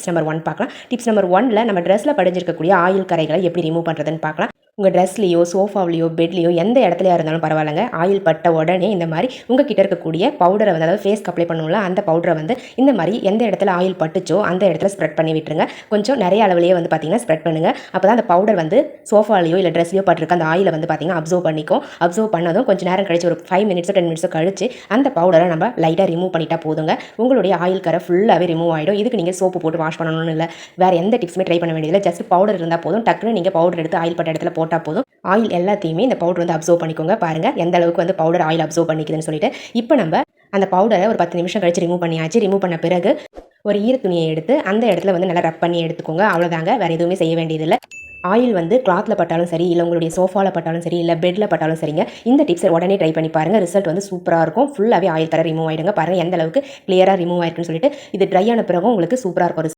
Tips number 1 பார்க்கலாம். Tips number 1ல நம்ம ட்ரெஸ்ல படிஞ்சிருக்கக்கூடிய ஆயில் கரைகளை எப்படி ரிமூவ் பண்ணுறதுன்னு பார்க்கலாம். உங்கள் ட்ரெஸ்லையோ சோஃபாவிலையோ பெட்லையோ எந்த இடத்துலையா இருந்தாலும் பரவாயில்லைங்க. ஆயில் பட்ட உடனே இந்த மாதிரி உங்ககிட்ட இருக்கக்கூடிய பவுடரை வந்து, அதாவது ஃபேஸ்க்கு அப்ளை பண்ணுவோம்ல அந்த பவுடரை வந்து இந்த மாதிரி எந்த இடத்துல ஆயில் பட்டுச்சோ அந்த இடத்துல ஸ்ப்ரெட் பண்ணி விட்டுருங்க. கொஞ்சம் நிறைய அளவுலேயே வந்து பார்த்தீங்கன்னா ஸ்ப்ரெட் பண்ணுங்கள். அப்போ தான் அந்த பவுடர் வந்து சோஃபாலையோ இல்லை ட்ரெஸ்லையோ பட்டிருக்க அந்த ஆயிலை வந்து பார்த்தீங்கன்னா அப்சர்வ் பண்ணிக்கும். அப்சர்வ் பண்ணதும் கொஞ்சம் நேரம் கழிச்சு ஒரு 5 மினிட்ஸோ 10 மினிட்ஸோ கழிச்சு அந்த பவுடரை நம்ம லைட்டாக ரிமூவ் பண்ணிட்டா போதுங்க. உங்களுடைய ஆயில் கரை ஃபுல்லாகவே ரிமூவ் ஆகிடும். இதுக்கு நீங்கள் சோப்பு போட்டு வாஷ் பண்ணணும்னு இல்லை, வேறு எந்த டிப்ஸுமே ட்ரை பண்ண வேண்டியதில்லை. ஜஸ்ட் பவுடர் இருந்தால் போதும். டக்குன்னு நீங்கள் பவுடர் எடுத்து ஆயில் பட்ட இடத்துல போட்டால் போதும். ஆயில் எல்லாத்தையுமே இந்த பவுடர் வந்து அப்சர்வ் பண்ணிக்கோங்க. பாருங்கள் எந்த அளவுக்கு வந்து பவுடர் ஆயில் அப்சர்வ் பண்ணிக்குதுன்னு சொல்லிட்டு. இப்போ நம்ம அந்த பவுடரை ஒரு 10 நிமிஷம் கழிச்சு ரிமூவ் பண்ணியாச்சு. ரிமூவ் பண்ண பிறகு ஒரு ஈர துணியை எடுத்து அந்த இடத்துல வந்து நல்லா ரப் பண்ணி எடுத்துக்கோங்க. அவ்வளோதாங்க, வேறு எதுவுமே செய்ய வேண்டியதில்லை. ஆயில் வந்து கிளாத்தில் பட்டாலும் சரி, இல்லை உங்களுடைய சோஃபாவில் பட்டாலும் சரி, இல்லை பெட்டில் பட்டாலும் சரிங்க. இந்த டிப்ஸை உடனே ட்ரை பண்ணி பாருங்கள். ரிசல்ட் வந்து சூப்பராக இருக்கும். ஃபுல்லாகவே ஆயில் கரை ரிமூவ் ஆகிடுங்க. பாருங்கள் எந்த அளவுக்கு கிளியராக ரிமூவ் ஆயிருக்குன்னு சொல்லிட்டு. இது ட்ரை ஆன பிறகும் உங்களுக்கு சூப்பராக இருக்கும்.